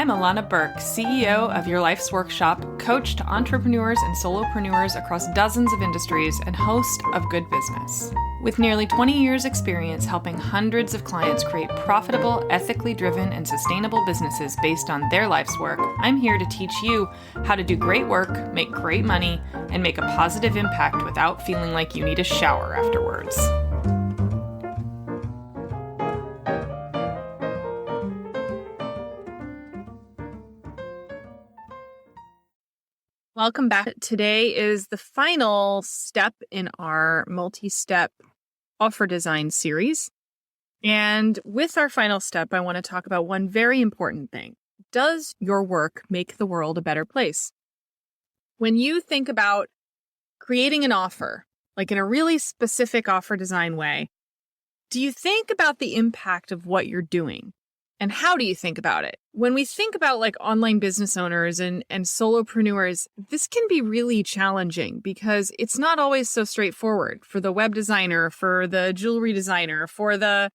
Illana Burk, CEO of Your Life's Workshop, coach to entrepreneurs and solopreneurs across dozens of industries, and host of Good Business. With nearly 20 years' experience helping hundreds of clients create profitable, ethically driven, and sustainable businesses based on their life's work, I'm here to teach you how to do great work, make great money, and make a positive impact without feeling like you need a shower afterwards. Welcome back. Today is the final step in our multi-step offer design series. And with our final step, I want to talk about one very important thing. Does your work make the world a better place? When you think about creating an offer, like in a really specific offer design way, do you think about the impact of what you're doing? And how do you think about it? When we think about like online business owners and solopreneurs, this can be really challenging because it's not always so straightforward. For the web designer, for the jewelry designer, for the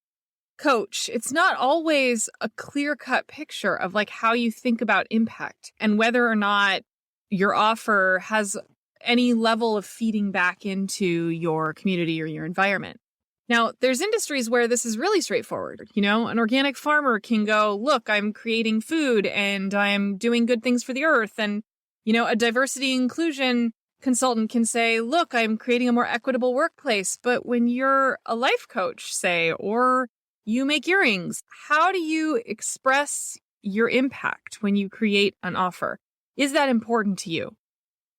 coach, it's not always a clear-cut picture of like how you think about impact and whether or not your offer has any level of feeding back into your community or your environment. Now, there's industries where this is really straightforward. You know, an organic farmer can go, look, I'm creating food and I'm doing good things for the earth. And, you know, a diversity inclusion consultant can say, look, I'm creating a more equitable workplace. But when you're a life coach, say, or you make earrings, how do you express your impact when you create an offer? Is that important to you?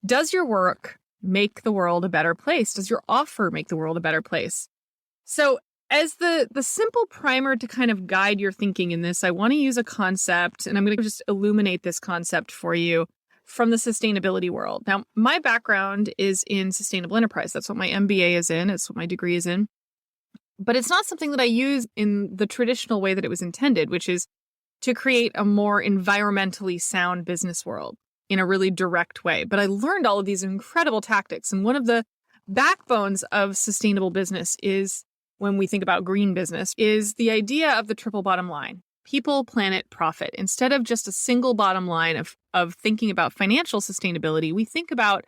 Does your work make the world a better place? Does your offer make the world a better place? So as the simple primer to kind of guide your thinking in this, I want to use a concept, and I'm going to just illuminate this concept for you from the sustainability world. Now, my background is in sustainable enterprise. That's what my MBA is in. It's what my degree is in. But it's not something that I use in the traditional way that it was intended, which is to create a more environmentally sound business world in a really direct way. But I learned all of these incredible tactics. And one of the backbones of sustainable business is, when we think about green business, is the idea of the triple bottom line: people, planet, profit. Instead of just a single bottom line of thinking about financial sustainability, we think about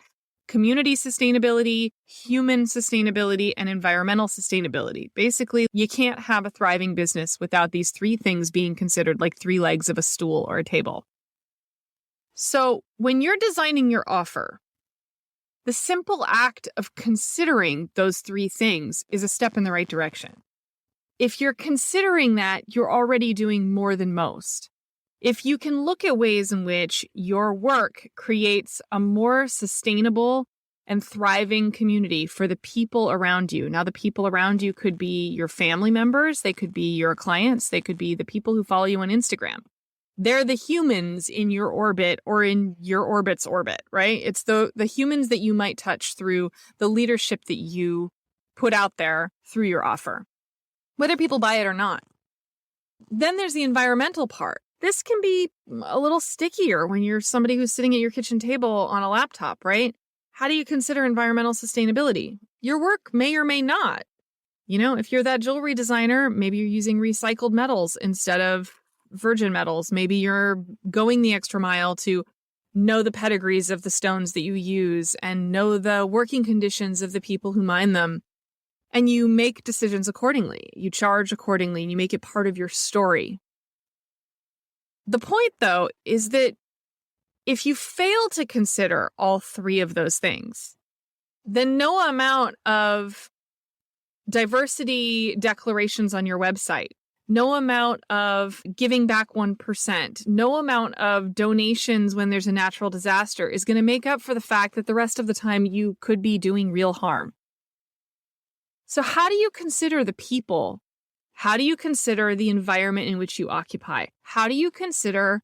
community sustainability, human sustainability, and environmental sustainability. Basically, you can't have a thriving business without these three things being considered like three legs of a stool or a table. So when you're designing your offer, the simple act of considering those three things is a step in the right direction. If you're considering that, you're already doing more than most. If you can look at ways in which your work creates a more sustainable and thriving community for the people around you. Now, the people around you could be your family members, they could be your clients, they could be the people who follow you on Instagram. They're the humans in your orbit or in your orbit's orbit, right? It's the humans that you might touch through the leadership that you put out there through your offer, whether people buy it or not. Then there's the environmental part. This can be a little stickier when you're somebody who's sitting at your kitchen table on a laptop, right? How do you consider environmental sustainability? Your work may or may not. You know, if you're that jewelry designer, maybe you're using recycled metals instead of virgin metals. Maybe you're going the extra mile to know the pedigrees of the stones that you use and know the working conditions of the people who mine them. And you make decisions accordingly. You charge accordingly, and you make it part of your story. The point, though, is that if you fail to consider all three of those things, then no amount of diversity declarations on your website, no amount of giving back 1%, no amount of donations when there's a natural disaster is going to make up for the fact that the rest of the time you could be doing real harm. So how do you consider the people? How do you consider the environment in which you occupy? How do you consider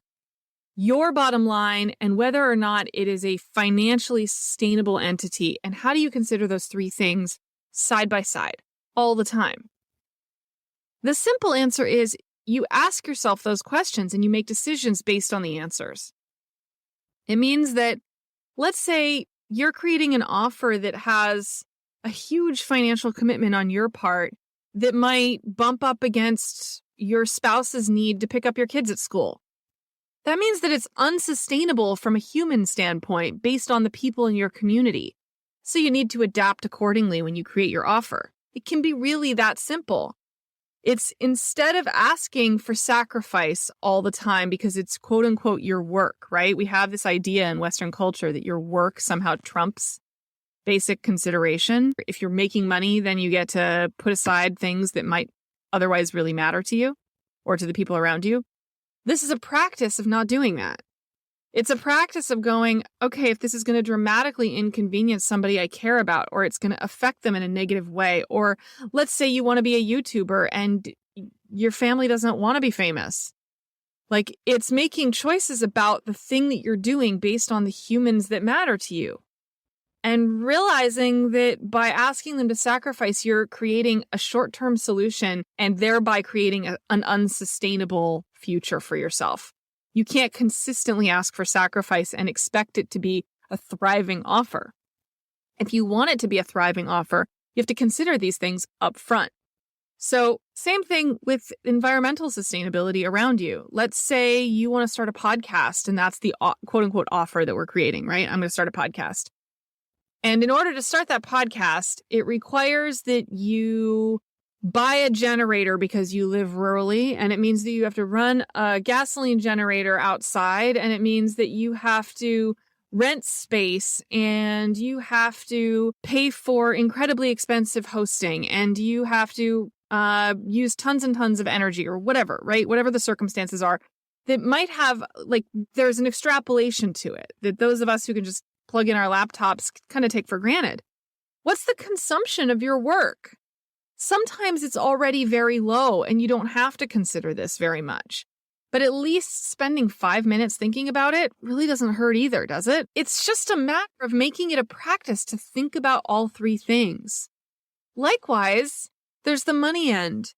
your bottom line and whether or not it is a financially sustainable entity? And how do you consider those three things side by side all the time? The simple answer is you ask yourself those questions and you make decisions based on the answers. It means that, let's say you're creating an offer that has a huge financial commitment on your part that might bump up against your spouse's need to pick up your kids at school. That means that it's unsustainable from a human standpoint based on the people in your community. So you need to adapt accordingly when you create your offer. It can be really that simple. It's instead of asking for sacrifice all the time because it's quote unquote your work, right? We have this idea in Western culture that your work somehow trumps basic consideration. If you're making money, then you get to put aside things that might otherwise really matter to you or to the people around you. This is a practice of not doing that. It's a practice of going, okay, if this is going to dramatically inconvenience somebody I care about, or it's going to affect them in a negative way, or let's say you want to be a YouTuber and your family doesn't want to be famous. Like, it's making choices about the thing that you're doing based on the humans that matter to you. And realizing that by asking them to sacrifice, you're creating a short-term solution and thereby creating an unsustainable future for yourself. You can't consistently ask for sacrifice and expect it to be a thriving offer. If you want it to be a thriving offer, you have to consider these things up front. So same thing with environmental sustainability around you. Let's say you want to start a podcast and that's the quote unquote offer that we're creating, right? I'm going to start a podcast. And in order to start that podcast, it requires that you buy a generator because you live rurally, and it means that you have to run a gasoline generator outside, and it means that you have to rent space, and you have to pay for incredibly expensive hosting, and you have to use tons and tons of energy or whatever, right? Whatever the circumstances are that might have, like, there's an extrapolation to it that those of us who can just plug in our laptops kind of take for granted. What's the consumption of your work? Sometimes it's already very low and you don't have to consider this very much. But at least spending 5 minutes thinking about it really doesn't hurt either, does it? It's just a matter of making it a practice to think about all three things. Likewise, there's the money end.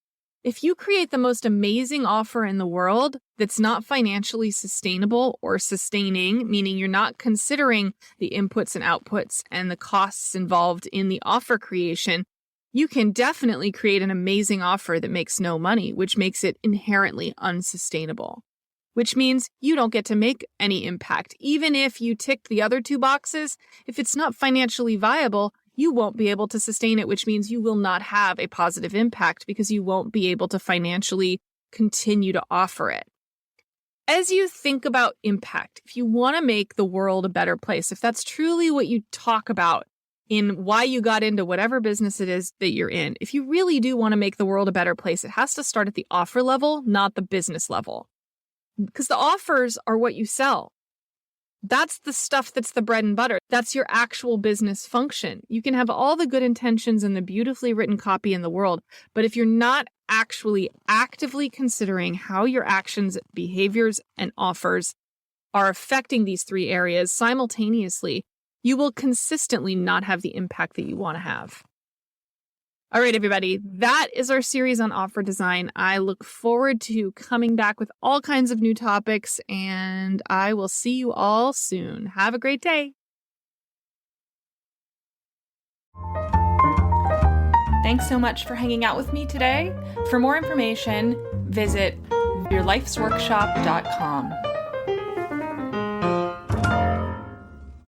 If you create the most amazing offer in the world that's not financially sustainable or sustaining, meaning you're not considering the inputs and outputs and the costs involved in the offer creation, you can definitely create an amazing offer that makes no money, which makes it inherently unsustainable, which means you don't get to make any impact. Even if you ticked the other two boxes, if it's not financially viable, you won't be able to sustain it, which means you will not have a positive impact because you won't be able to financially continue to offer it. As you think about impact, if you want to make the world a better place, if that's truly what you talk about in why you got into whatever business it is that you're in, if you really do want to make the world a better place, it has to start at the offer level, not the business level. Because the offers are what you sell. That's the stuff that's the bread and butter. That's your actual business function. You can have all the good intentions and the beautifully written copy in the world, but if you're not actually actively considering how your actions, behaviors, and offers are affecting these three areas simultaneously, you will consistently not have the impact that you want to have. All right, everybody, that is our series on offer design. I look forward to coming back with all kinds of new topics, and I will see you all soon. Have a great day. Thanks so much for hanging out with me today. For more information, visit yourlifesworkshop.com.